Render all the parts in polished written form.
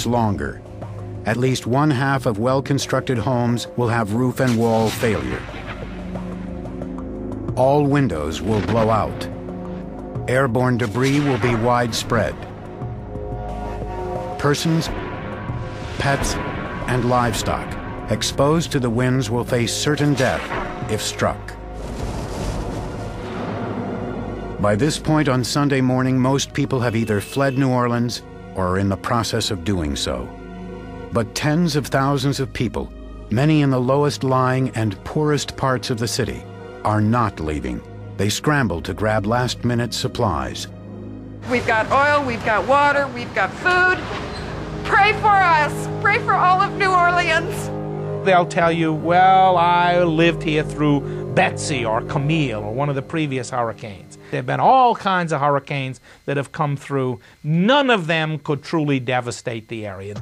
longer. At least one half of well-constructed homes will have roof and wall failure. All windows will blow out. Airborne debris will be widespread. Persons, pets, and livestock exposed to the winds will face certain death if struck. By this point on Sunday morning, most people have either fled New Orleans or are in the process of doing so. But tens of thousands of people, many in the lowest lying and poorest parts of the city, are not leaving. They scramble to grab last-minute supplies. We've got oil, we've got water, we've got food. Pray for us. Pray for all of New Orleans. They'll tell you, well, I lived here through Betsy or Camille or one of the previous hurricanes. There have been all kinds of hurricanes that have come through. None of them could truly devastate the area.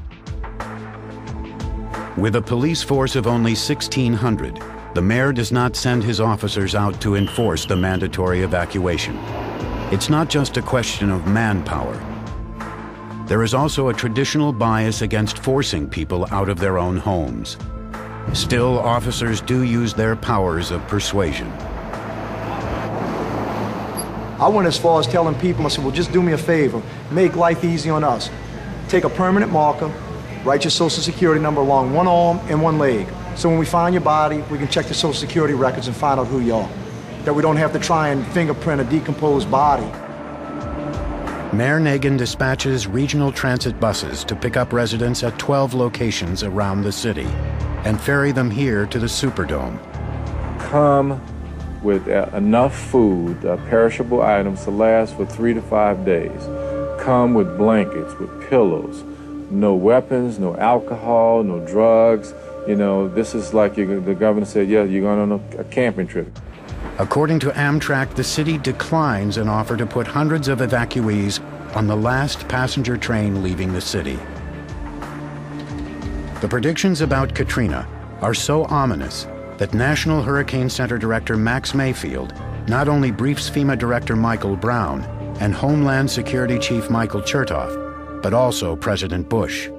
With a police force of only 1,600, the mayor does not send his officers out to enforce the mandatory evacuation. It's not just a question of manpower. There is also a traditional bias against forcing people out of their own homes. Still, officers do use their powers of persuasion. I went as far as telling people, I said, well, just do me a favor. Make life easy on us. Take a permanent marker, write your Social Security number along one arm and one leg. So when we find your body, we can check the Social Security records and find out who you are. That we don't have to try and fingerprint a decomposed body. Mayor Nagin dispatches regional transit buses to pick up residents at 12 locations around the city and ferry them here to the Superdome. Come with enough food, perishable items to last for 3 to 5 days. Come with blankets, with pillows, no weapons, no alcohol, no drugs. You know, this is like the governor said, yeah, you're going on a camping trip. According to Amtrak, the city declines an offer to put hundreds of evacuees on the last passenger train leaving the city. The predictions about Katrina are so ominous that National Hurricane Center Director Max Mayfield not only briefs FEMA Director Michael Brown and Homeland Security Chief Michael Chertoff, but also President Bush.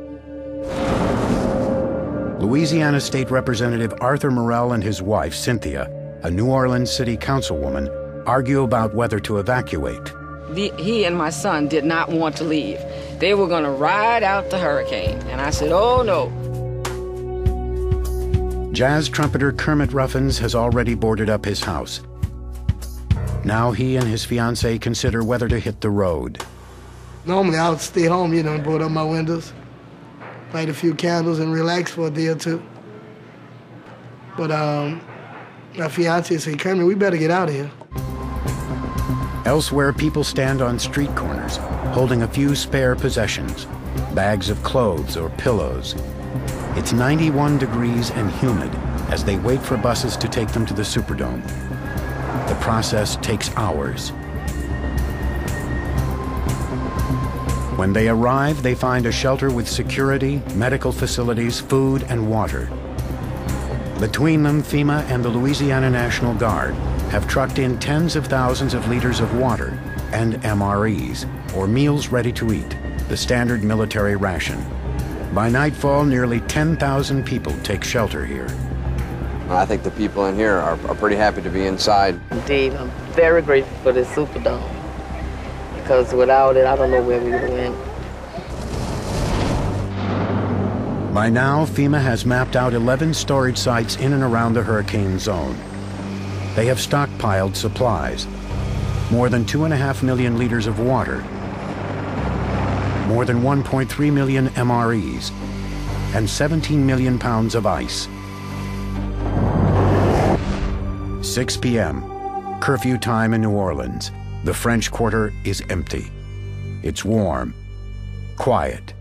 Louisiana State Representative Arthur Morell and his wife, Cynthia, a New Orleans City Councilwoman, argue about whether to evacuate. He and my son did not want to leave. They were going to ride out the hurricane. And I said, oh, no. Jazz trumpeter Kermit Ruffins has already boarded up his house. Now he and his fiancée consider whether to hit the road. Normally I would stay home, you know, and board up my windows, light a few candles and relax for a day or two. But my fiancée said, Kermit, we better get out of here. Elsewhere, people stand on street corners, holding a few spare possessions, bags of clothes or pillows. It's 91 degrees and humid as they wait for buses to take them to the Superdome. The process takes hours. When they arrive, they find a shelter with security, medical facilities, food, and water. Between them, FEMA and the Louisiana National Guard have trucked in tens of thousands of liters of water and MREs, or meals ready to eat, the standard military ration. By nightfall, nearly 10,000 people take shelter here. I think the people in here are pretty happy to be inside. Indeed, I'm very grateful for this Superdome, because without it, I don't know where we would have went. By now, FEMA has mapped out 11 storage sites in and around the hurricane zone. They have stockpiled supplies, more than 2.5 million liters of water, more than 1.3 million MREs, and 17 million pounds of ice. 6 p.m., curfew time in New Orleans. The French Quarter is empty. It's warm, quiet,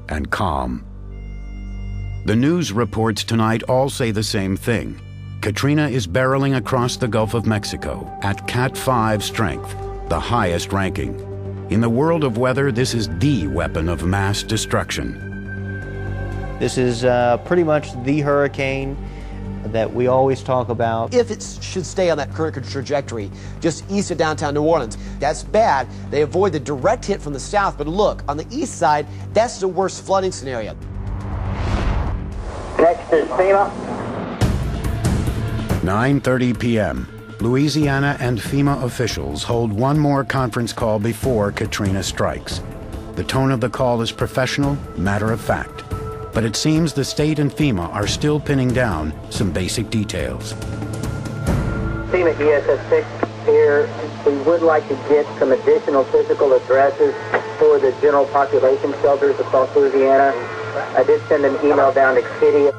and calm. The news reports tonight all say the same thing. Katrina is barreling across the Gulf of Mexico at Cat 5 strength, the highest ranking. In the world of weather, this is the weapon of mass destruction. This is pretty much the hurricane that we always talk about. If it should stay on that current trajectory, just east of downtown New Orleans, that's bad. They avoid the direct hit from the south, but look, on the east side, that's the worst flooding scenario. Next is FEMA. 9:30 p.m. Louisiana and FEMA officials hold one more conference call before Katrina strikes. The tone of the call is professional, matter of fact. But it seems the state and FEMA are still pinning down some basic details. FEMA ESS6 here. We would like to get some additional physical addresses for the general population shelters across Louisiana. I did send an email down to Kitty.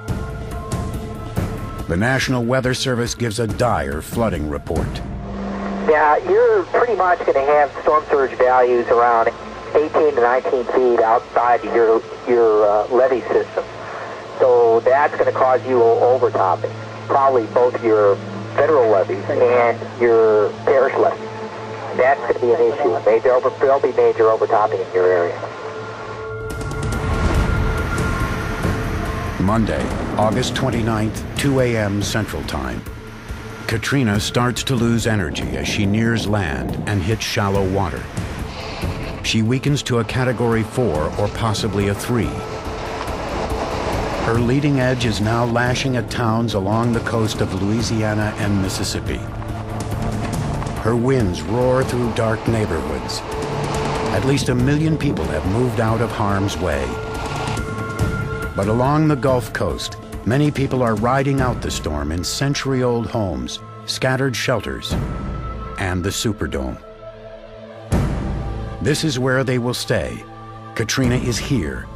The National Weather Service gives a dire flooding report. Yeah, you're pretty much going to have storm surge values around 18 to 19 feet outside your levee system. So that's going to cause you overtopping, probably both your federal levees and your parish levees. That's going to be an issue. There'll be major overtopping in your area. Monday, August 29th, 2 a.m. Central Time. Katrina starts to lose energy as she nears land and hits shallow water. She weakens to a Category 4 or possibly a 3. Her leading edge is now lashing at towns along the coast of Louisiana and Mississippi. Her winds roar through dark neighborhoods. At least 1 million people have moved out of harm's way. But along the Gulf Coast, many people are riding out the storm in century-old homes, scattered shelters, and the Superdome. This is where they will stay. Katrina is here.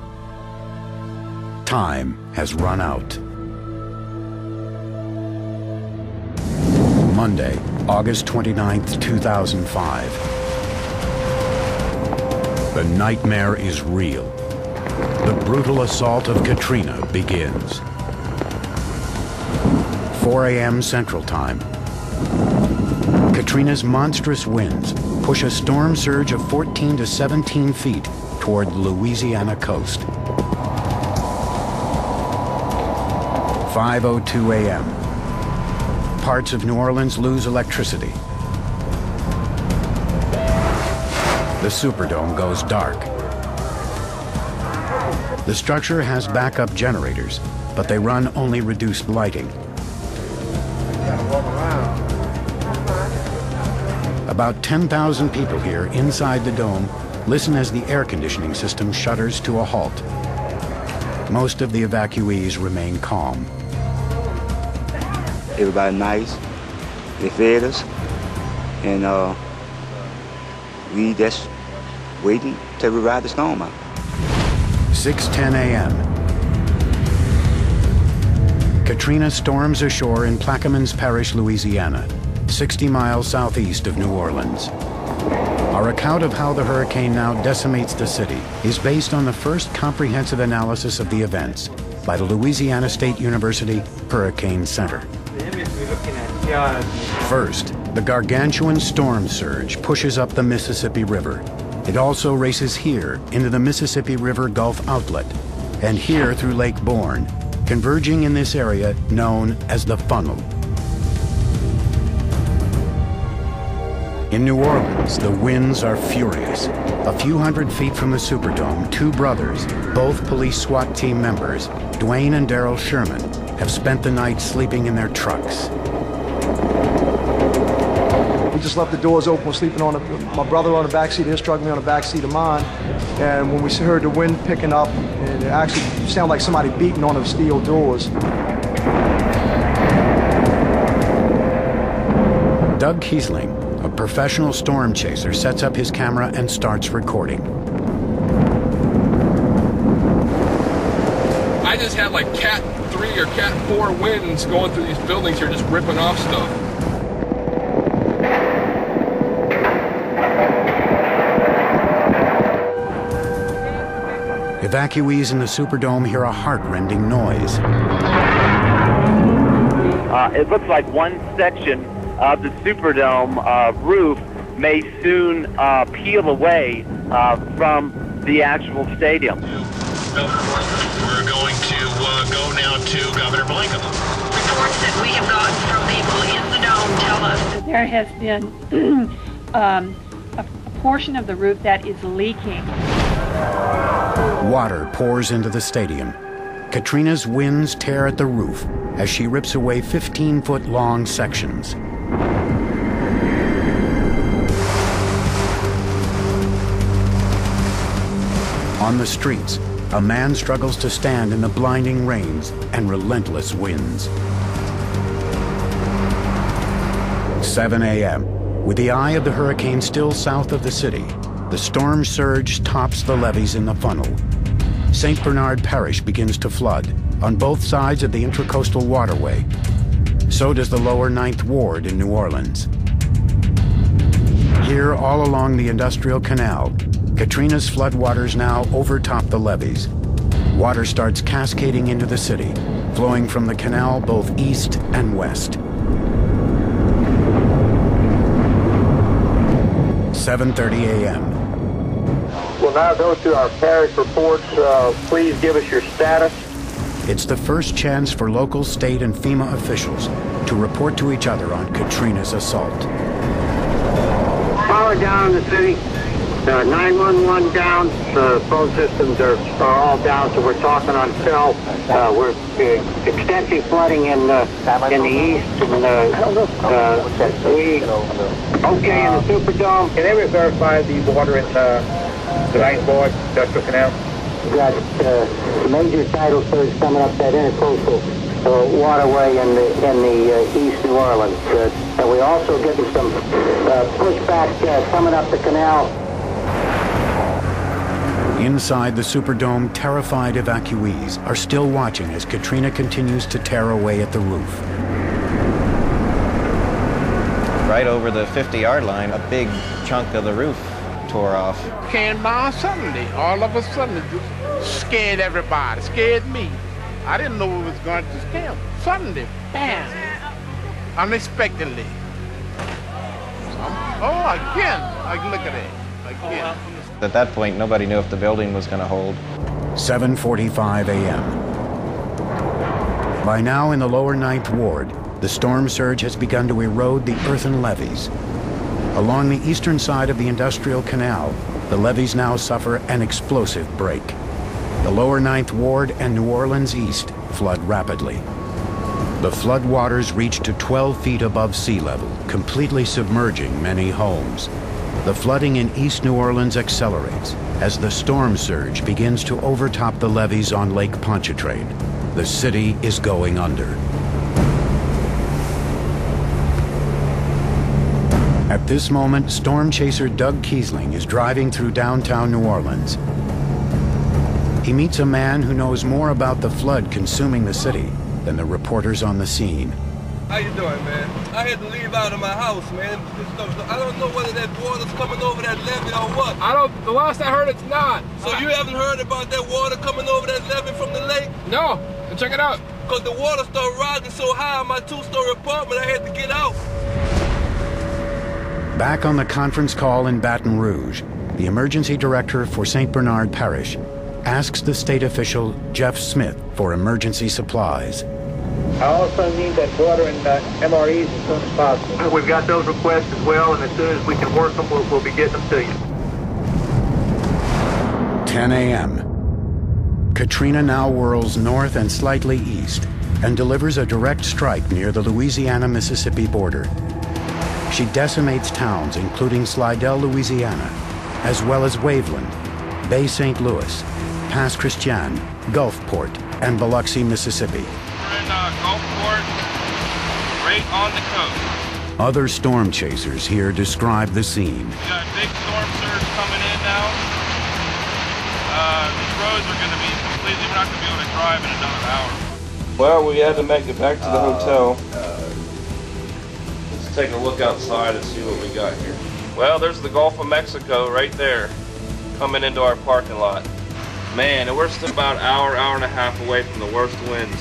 Time has run out. Monday, August 29th, 2005. The nightmare is real. The brutal assault of Katrina begins. 4 a.m. Central Time. Katrina's monstrous winds push a storm surge of 14 to 17 feet toward the Louisiana coast. 5:02 a.m. Parts of New Orleans lose electricity. The Superdome goes dark. The structure has backup generators, but they run only reduced lighting. About 10,000 people here inside the dome listen as the air conditioning system shudders to a halt. Most of the evacuees remain calm. Everybody nice. They fed us, and we just waiting till we ride the storm out. 6:10 a.m. Katrina storms ashore in Plaquemines Parish, Louisiana, 60 miles southeast of New Orleans. Our account of how the hurricane now decimates the city is based on the first comprehensive analysis of the events by the Louisiana State University Hurricane Center. First, the gargantuan storm surge pushes up the Mississippi River. It also races here into the Mississippi River Gulf outlet, and here through Lake Borgne, converging in this area known as the Funnel. In New Orleans, the winds are furious. A few hundred feet from the Superdome, two brothers, both police SWAT team members, Dwayne and Daryl Sherman, have spent the night sleeping in their trucks. We just left the doors open. We're sleeping on my brother on the back seat of his truck, me on the back seat of mine. And when we heard the wind picking up, it actually sounded like somebody beating on the steel doors. Doug Kiesling, a professional storm chaser, sets up his camera and starts recording. I just had like Cat 3 or Cat 4 winds going through these buildings here, just ripping off stuff. Evacuees in the Superdome hear a heart-rending noise. It looks like one section of the Superdome roof may soon peel away from the actual stadium. We're going to go now to Governor Blankham. that we have gotten from people in the dome tell us that there has been a portion of the roof that is leaking. Water pours into the stadium. Katrina's winds tear at the roof as she rips away 15-foot-long sections. On the streets, a man struggles to stand in the blinding rains and relentless winds. 7 a.m. With the eye of the hurricane still south of the city, the storm surge tops the levees in the funnel. St. Bernard Parish begins to flood on both sides of the Intracoastal Waterway. So does the lower 9th Ward in New Orleans. Here, all along the Industrial Canal, Katrina's floodwaters now overtop the levees. Water starts cascading into the city, flowing from the canal both east and west. 7:30 a.m. We'll now go to our parish reports. Please give us your status. It's the first chance for local, state, and FEMA officials to report to each other on Katrina's assault. Power down in the city. 911 down. The phone systems are all down, so we're talking on cell. We're extensive flooding in the east. Okay in the Superdome. Can everyone verify the water in the 9th Ward, Industrial Canal? We've got major tidal surge coming up that intercoastal waterway in the East New Orleans. And we're also getting some pushback coming up the canal. Inside the Superdome, terrified evacuees are still watching as Katrina continues to tear away at the roof. Right over the 50-yard line, a big chunk of the roof tore off. Came by suddenly, all of a sudden, it scared everybody, scared me. I didn't know it was going to scare me. Suddenly, bam, unexpectedly. Again, look at it, again. At that point, nobody knew if the building was going to hold. 7:45 a.m. By now in the lower 9th Ward, the storm surge has begun to erode the earthen levees. Along the eastern side of the Industrial Canal, the levees now suffer an explosive break. The lower 9th Ward and New Orleans East flood rapidly. The flood waters reach to 12 feet above sea level, completely submerging many homes. The flooding in East New Orleans accelerates as the storm surge begins to overtop the levees on Lake Pontchartrain. The city is going under. At this moment, storm chaser Doug Kiesling is driving through downtown New Orleans. He meets a man who knows more about the flood consuming the city than the reporters on the scene. How you doing, man? I had to leave out of my house, man. I don't know whether that water's coming over that levee or what. The last I heard, it's not. So you haven't heard about that water coming over that levee from the lake? No, check it out. Because the water started rising so high in my 2-story apartment, I had to get out. Back on the conference call in Baton Rouge, the emergency director for St. Bernard Parish asks the state official Jeff Smith for emergency supplies. I also need that water in MREs as soon as possible. We've got those requests as well, and as soon as we can work them, we'll be getting them to you. 10 a.m. Katrina now whirls north and slightly east and delivers a direct strike near the Louisiana-Mississippi border. She decimates towns including Slidell, Louisiana, as well as Waveland, Bay St. Louis, Pass Christian, Gulfport, and Biloxi, Mississippi. We're in Gulfport, right on the coast. Other storm chasers here describe the scene. We got a big storm surge coming in now. These roads are going to be completely, we're not going to be able to drive in another hour. Well, we had to make it back to the hotel. Let's take a look outside and see what we got here. Well, there's the Gulf of Mexico right there, coming into our parking lot. Man, and we're still about an hour and a half away from the worst winds.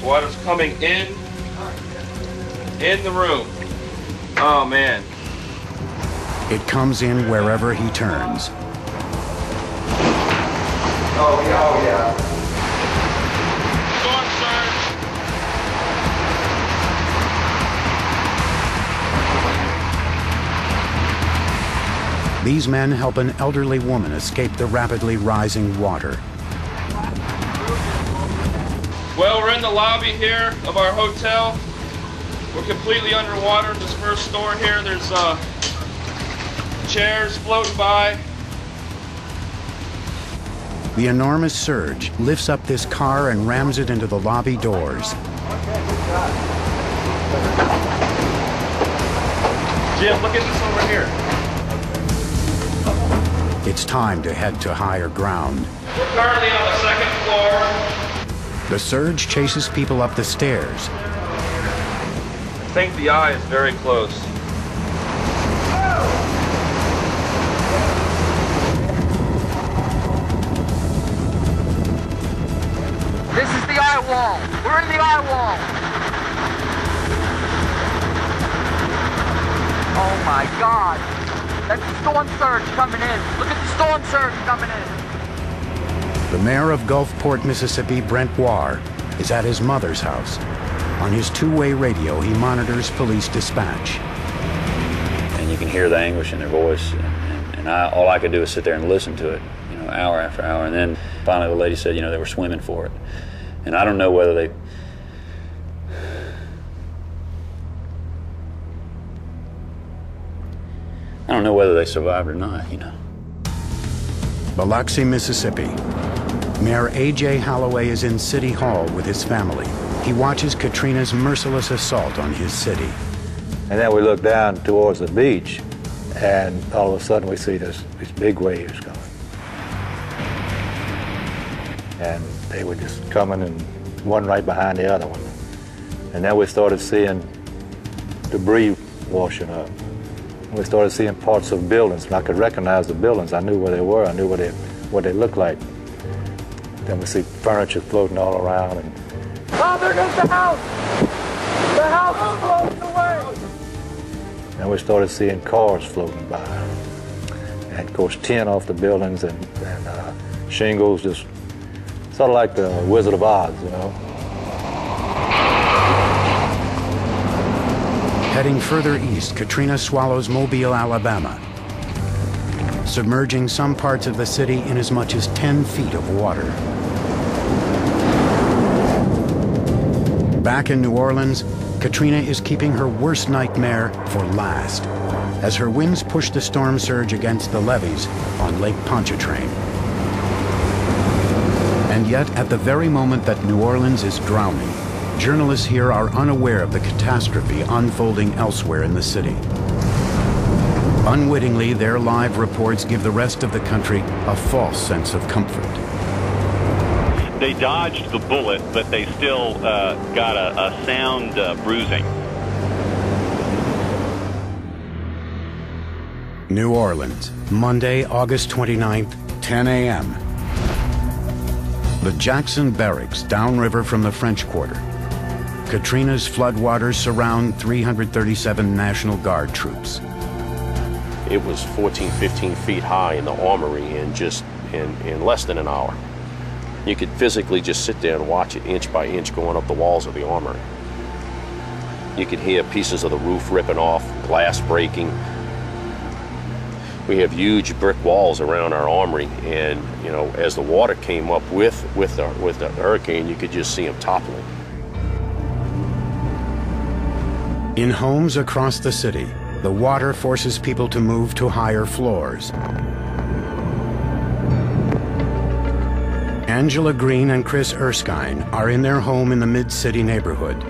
Water's coming in the room. Oh, man. It comes in wherever he turns. Oh, yeah. storm surge. These men help an elderly woman escape the rapidly rising water. Well, we're in the lobby here of our hotel. We're completely underwater. This first floor here, there's chairs floating by. The enormous surge lifts up this car and rams it into the lobby doors. Jim, look at this over here. It's time to head to higher ground. We're currently on the second floor. The surge chases people up the stairs. I think the eye is very close. This is the eye wall. We're in the eye wall. Oh my God. That's the storm surge coming in. Look at the storm surge coming in. The mayor of Gulfport, Mississippi, Brent Warr, is at his mother's house. On his two-way radio, he monitors police dispatch. And you can hear the anguish in their voice. And all I could do is sit there and listen to it, you know, hour after hour. And then finally the lady said, you know, they were swimming for it. And I don't know whether they... I don't know whether they survived or not, you know. Biloxi, Mississippi. Mayor A.J. Holloway is in City Hall with his family. He watches Katrina's merciless assault on his city. And then we look down towards the beach, and all of a sudden we see these big waves coming. And they were just coming, and one right behind the other one. And then we started seeing debris washing up. We started seeing parts of buildings, and I could recognize the buildings. I knew where they were. I knew what they looked like. Then we see furniture floating all around. And Oh, there goes the house! The house is floating away! then we started seeing cars floating by. And of course, tin off the buildings and shingles, just sort of like the Wizard of Oz, you know. Heading further east, Katrina swallows Mobile, Alabama, submerging some parts of the city in as much as 10 feet of water. Back in New Orleans, Katrina is keeping her worst nightmare for last, as her winds push the storm surge against the levees on Lake Pontchartrain. And yet, at the very moment that New Orleans is drowning, journalists here are unaware of the catastrophe unfolding elsewhere in the city. Unwittingly, their live reports give the rest of the country a false sense of comfort. They dodged the bullet, but they still got a sound bruising. New Orleans, Monday, August 29th, 10 a.m. The Jackson Barracks, downriver from the French Quarter. Katrina's floodwaters surround 337 National Guard troops. It was 14, 15 feet high in the armory in just in less than an hour. You could physically just sit there and watch it inch by inch going up the walls of the armory. You could hear pieces of the roof ripping off, glass breaking. We have huge brick walls around our armory, and you know, as the water came up with the hurricane, you could just see them toppling. In homes across the city, the water forces people to move to higher floors. Angela Green and Chris Erskine are in their home in the Mid-City neighborhood.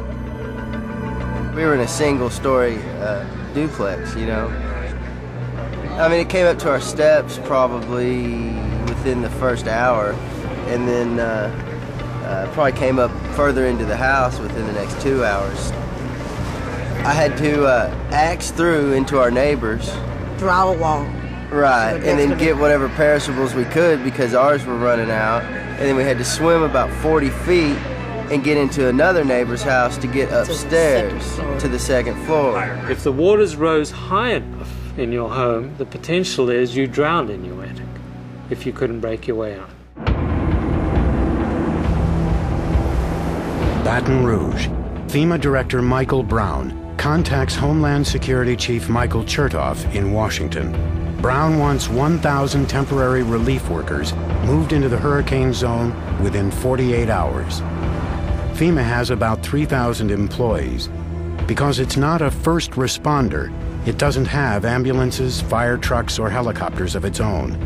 We were in a single-story duplex, you know. I mean, it came up to our steps probably within the first hour, and then probably came up further into the house within the next 2 hours. I had to axe through into our neighbors. Draw a wall. Right, and then get whatever perishables we could because ours were running out. And then we had to swim about 40 feet and get into another neighbor's house to get upstairs to the second floor. If the waters rose high enough in your home, the potential is you drowned in your attic if you couldn't break your way out. Baton Rouge. FEMA Director Michael Brown contacts Homeland Security Chief Michael Chertoff in Washington. Brown wants 1,000 temporary relief workers moved into the hurricane zone within 48 hours. FEMA has about 3,000 employees. Because it's not a first responder, it doesn't have ambulances, fire trucks, or helicopters of its own.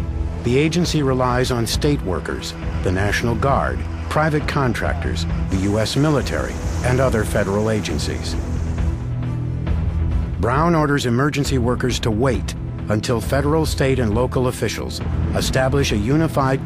The agency relies on state workers, the National Guard, private contractors, the U.S. military, and other federal agencies. Brown orders emergency workers to wait until federal, state, and local officials establish a unified